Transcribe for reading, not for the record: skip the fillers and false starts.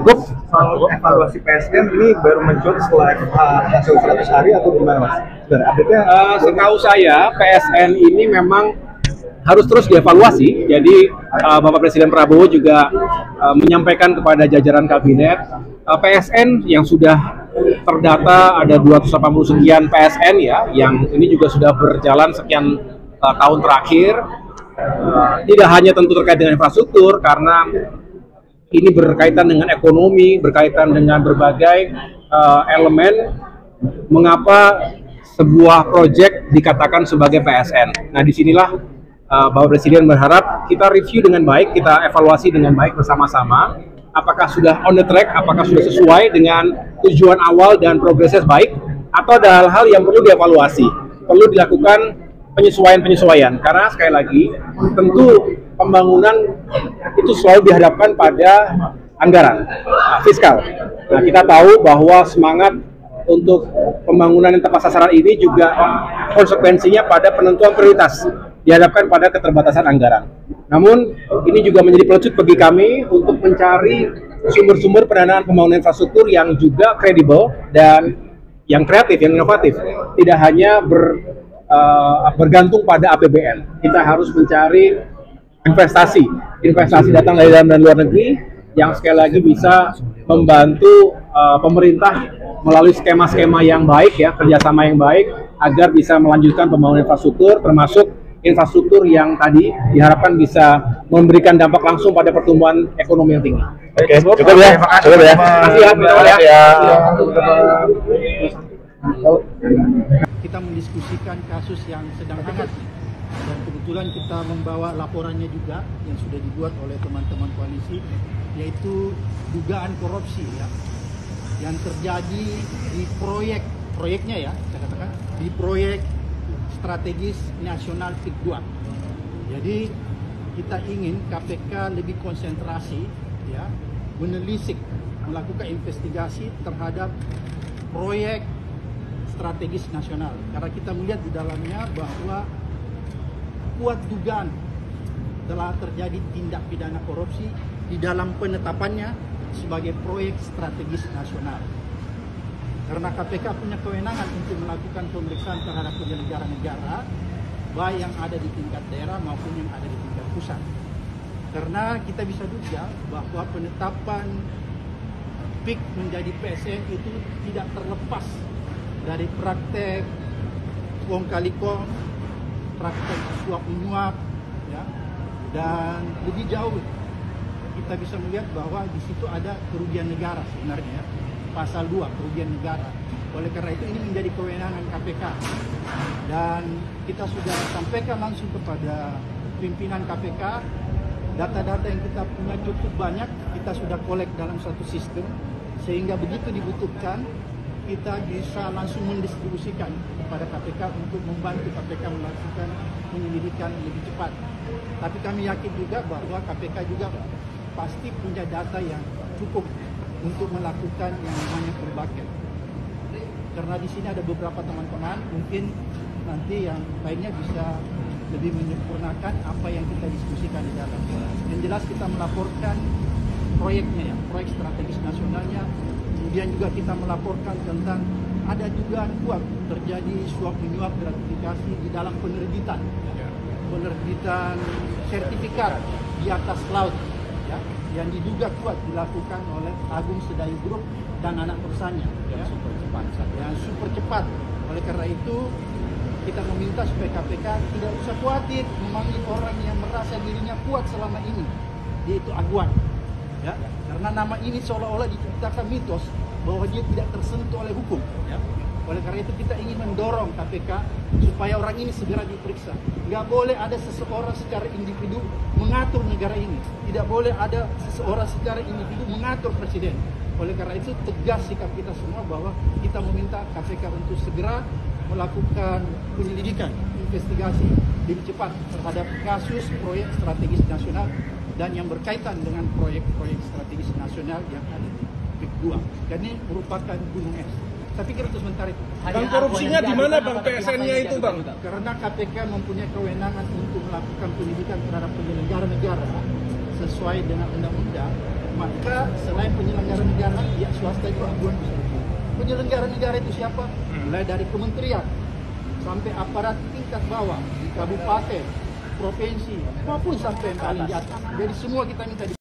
Cukup. Soal evaluasi PSN ini baru muncul setelah hasil 100 hari atau gimana, Mas? Update-nya? Setahu saya PSN ini memang harus terus dievaluasi. Jadi Bapak Presiden Prabowo juga menyampaikan kepada jajaran kabinet PSN yang sudah terdata ada 280 sekian PSN ya, yang ini juga sudah berjalan sekian tahun terakhir. Tidak hanya tentu terkait dengan infrastruktur, karena ini berkaitan dengan ekonomi, berkaitan dengan berbagai elemen mengapa sebuah proyek dikatakan sebagai PSN. Nah, disinilah Bapak Presiden berharap kita review dengan baik, kita evaluasi dengan baik bersama-sama. Apakah sudah on the track, apakah sudah sesuai dengan tujuan awal dan progresnya baik, atau ada hal-hal yang perlu dievaluasi, perlu dilakukan penyesuaian-penyesuaian. Karena sekali lagi, tentu pembangunan itu selalu dihadapkan pada anggaran fiskal. Nah, kita tahu bahwa semangat untuk pembangunan yang tepat sasaran ini juga konsekuensinya pada penentuan prioritas, dihadapkan pada keterbatasan anggaran. Namun, ini juga menjadi pelecut bagi kami untuk mencari sumber-sumber pendanaan pembangunan infrastruktur yang juga kredibel dan yang kreatif, yang inovatif. Tidak hanya bergantung pada APBN. Kita harus mencari investasi datang dari dalam dan luar negeri yang sekali lagi bisa membantu pemerintah melalui skema-skema yang baik ya, kerjasama yang baik agar bisa melanjutkan pembangunan infrastruktur, termasuk infrastruktur yang tadi diharapkan bisa memberikan dampak langsung pada pertumbuhan ekonomi yang tinggi. Oke, cukup ya. Cukup ya. Terima kasih ya. Kita mendiskusikan kasus yang sedang hangat dan kebetulan kita membawa laporannya juga yang sudah dibuat oleh teman-teman koalisi, yaitu dugaan korupsi ya yang terjadi di proyeknya ya, saya katakan di proyek strategis nasional PIK 2. Jadi kita ingin KPK lebih konsentrasi ya, menelisik, melakukan investigasi terhadap proyek strategis nasional, karena kita melihat di dalamnya bahwa kuat dugaan telah terjadi tindak pidana korupsi di dalam penetapannya sebagai proyek strategis nasional. Karena KPK punya kewenangan untuk melakukan pemeriksaan terhadap penyelenggara negara, baik yang ada di tingkat daerah maupun yang ada di tingkat pusat. Karena kita bisa duga bahwa penetapan PIK menjadi PSN itu tidak terlepas dari praktek kong kali kong, praktek suap menyuap, ya, dan lebih jauh kita bisa melihat bahwa di situ ada kerugian negara sebenarnya, pasal 2 kerugian negara. Oleh karena itu ini menjadi kewenangan KPK dan kita sudah sampaikan langsung kepada pimpinan KPK. Data-data yang kita punya cukup banyak, kita sudah kolek dalam satu sistem sehingga begitu dibutuhkan kita bisa langsung mendistribusikan kepada KPK untuk membantu KPK melakukan penyelidikan lebih cepat. Tapi kami yakin juga bahwa KPK juga pasti punya data yang cukup untuk melakukan yang namanya berbagai. Karena di sini ada beberapa teman-teman, mungkin nanti yang lainnya bisa lebih menyempurnakan apa yang kita diskusikan di dalam. Yang jelas kita melaporkan proyeknya ya, proyek strategis nasionalnya. Kemudian juga kita melaporkan tentang ada dugaan kuat terjadi suap menyuap gratifikasi di dalam penerbitan sertifikat di atas laut ya, yang diduga kuat dilakukan oleh Agung Sedayu Group dan anak perusahaannya ya, yang super cepat. Oleh karena itu kita meminta supaya KPK tidak usah khawatir memanggil orang yang merasa dirinya kuat selama ini, yaitu aguan ya, karena nama ini seolah-olah diciptakan mitos bahwa dia tidak tersentuh oleh hukum ya. Oleh karena itu kita ingin mendorong KPK supaya orang ini segera diperiksa. Nggak boleh ada seseorang secara individu mengatur negara ini, tidak boleh ada seseorang secara individu mengatur presiden. Oleh karena itu tegas sikap kita semua bahwa kita meminta KPK untuk segera melakukan penyelidikan, investigasi lebih cepat terhadap kasus proyek strategis nasional dan yang berkaitan dengan proyek-proyek strategis nasional yang ada di PIK 2. Dan ini merupakan gunung es. Tapi kita sementara itu. Bang, korupsinya di mana Bang PSN-nya itu Bang? Karena KPK mempunyai kewenangan untuk melakukan penyidikan terhadap penyelenggara negara sesuai dengan undang-undang, Maka selain penyelenggara negara, pihak swasta itu aduan bisa dibuat. Penyelenggara negara itu siapa? Mulai dari kementerian sampai aparat tingkat bawah, di kabupaten, provinsi, maupun sampai yang paling di atas. Jadi semua kita minta